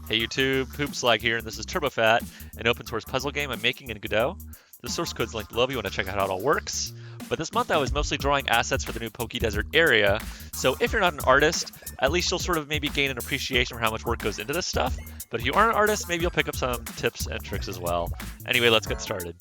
Hey YouTube, Poopslag here, and this is TurboFat, an open source puzzle game I'm making in Godot. The source code's linked below if you want to check out how it all works. But this month I was mostly drawing assets for the new Poké Desert area, so if you're not an artist, at least you'll sort of maybe gain an appreciation for how much work goes into this stuff. But if you are an artist, maybe you'll pick up some tips and tricks as well. Anyway, let's get started.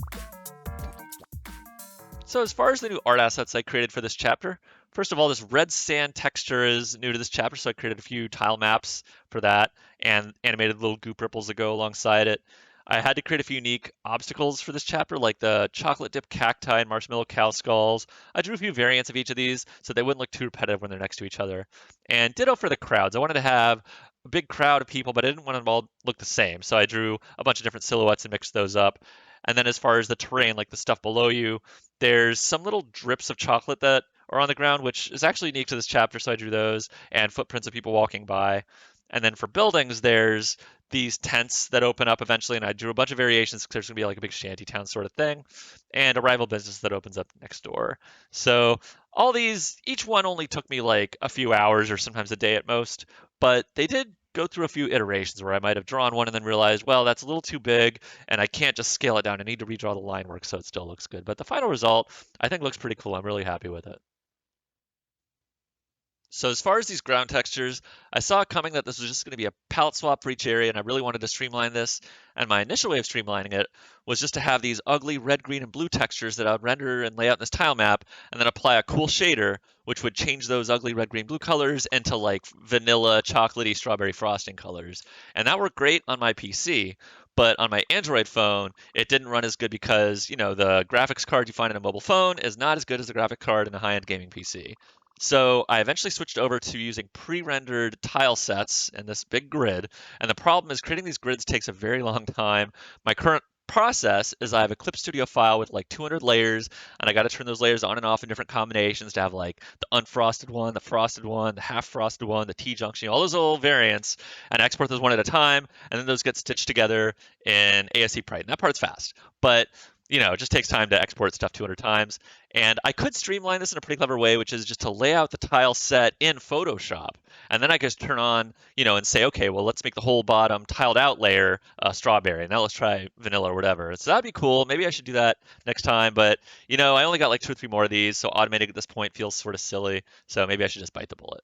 So as far as the new art assets I created for this chapter, first of all, this red sand texture is new to this chapter, so I created a few tile maps for that and animated little goop ripples that go alongside it. I had to create a few unique obstacles for this chapter, like the chocolate dip cacti and marshmallow cow skulls. I drew a few variants of each of these so they wouldn't look too repetitive when they're next to each other. And ditto for the crowds. I wanted to have a big crowd of people, but I didn't want them all look the same. So I drew a bunch of different silhouettes and mixed those up. And then as far as the terrain, like the stuff below you, there's some little drips of chocolate that are on the ground, which is actually unique to this chapter, so I drew those, and footprints of people walking by. And then for buildings, there's these tents that open up eventually, and I drew a bunch of variations because there's going to be like a big shanty town sort of thing, and a rival business that opens up next door. So all these, each one only took me like a few hours or sometimes a day at most, but they did go through a few iterations where I might have drawn one and then realized, well, that's a little too big and I can't just scale it down. I need to redraw the line work so it still looks good. But the final result, I think, looks pretty cool. I'm really happy with it. So as far as these ground textures, I saw it coming that this was just going to be a palette swap for each area, and I really wanted to streamline this. And my initial way of streamlining it was just to have these ugly red, green, and blue textures that I would render and lay out in this tile map, and then apply a cool shader, which would change those ugly red, green, blue colors into like vanilla, chocolatey, strawberry frosting colors. And that worked great on my PC. But on my Android phone, it didn't run as good because, the graphics card you find in a mobile phone is not as good as the graphic card in a high-end gaming PC. So I eventually switched over to using pre-rendered tile sets in this big grid. And the problem is creating these grids takes a very long time. My current process is I have a Clip Studio file with like 200 layers, and I got to turn those layers on and off in different combinations to have like the unfrosted one, the frosted one, the half frosted one, the T-junction, all those little variants, and I export those one at a time, and then those get stitched together in ASC Prite. And that part's fast, but it just takes time to export stuff 200 times. And I could streamline this in a pretty clever way, which is just to lay out the tile set in Photoshop. And then I just turn on, and say, okay, well, let's make the whole bottom tiled out layer strawberry. Now let's try vanilla or whatever. So that'd be cool. Maybe I should do that next time. But, I only got like 2 or 3 more of these. So automating at this point feels sort of silly. So maybe I should just bite the bullet.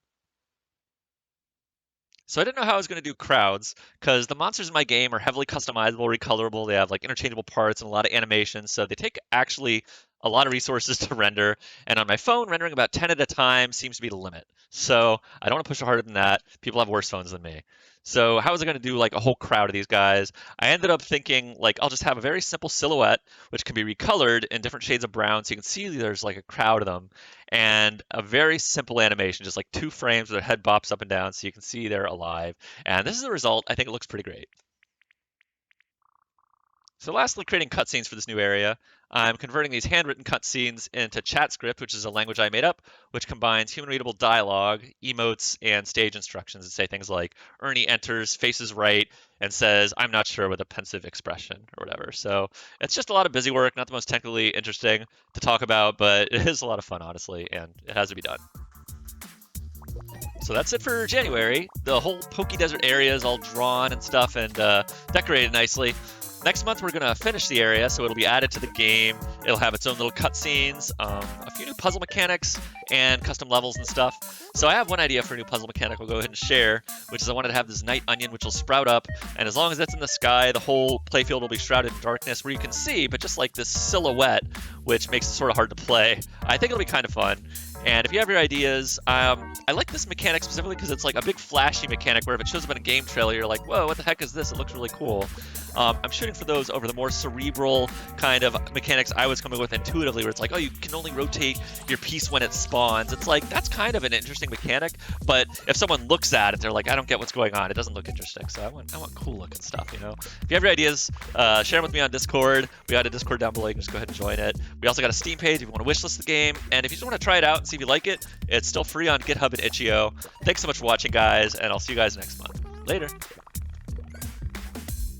So I didn't know how I was going to do crowds because the monsters in my game are heavily customizable, recolorable. They have like interchangeable parts and a lot of animations. So they take actually a lot of resources to render. And on my phone, rendering about 10 at a time seems to be the limit. So I don't want to push it harder than that. People have worse phones than me. So how was I going to do like a whole crowd of these guys? I ended up thinking like I'll just have a very simple silhouette, which can be recolored in different shades of brown. So you can see there's like a crowd of them, and a very simple animation, just like 2 frames where their head bops up and down so you can see they're alive. And this is the result. I think it looks pretty great. So lastly, creating cutscenes for this new area. I'm converting these handwritten cutscenes into ChatScript, which is a language I made up, which combines human-readable dialogue, emotes, and stage instructions that say things like, Ernie enters, faces right, and says, I'm not sure, with a pensive expression, or whatever. So it's just a lot of busy work, not the most technically interesting to talk about, but it is a lot of fun, honestly, and it has to be done. So that's it for January. The whole Poké Desert area is all drawn and stuff and decorated nicely. Next month, we're going to finish the area, so it'll be added to the game. It'll have its own little cutscenes, a few new puzzle mechanics, and custom levels and stuff. So I have one idea for a new puzzle mechanic we'll go ahead and share, which is I wanted to have this night onion, which will sprout up, and as long as that's in the sky, the whole playfield will be shrouded in darkness where you can see, but just like this silhouette, which makes it sort of hard to play. I think it'll be kind of fun. And if you have your ideas, I like this mechanic specifically because it's like a big flashy mechanic where if it shows up in a game trailer, you're like, whoa, what the heck is this? It looks really cool. I'm shooting for those over the more cerebral kind of mechanics I was coming with intuitively, where it's like, oh, you can only rotate your piece when it spawns. It's like, that's kind of an interesting mechanic, but if someone looks at it, they're like, I don't get what's going on. It doesn't look interesting. So I want cool looking stuff, If you have your ideas, share them with me on Discord. We got a Discord down below. You can just go ahead and join it. We also got a Steam page if you want to wishlist the game. And if you just want to try it out and see if you like it, it's still free on GitHub and itch.io. Thanks so much for watching, guys, and I'll see you guys next month. Later.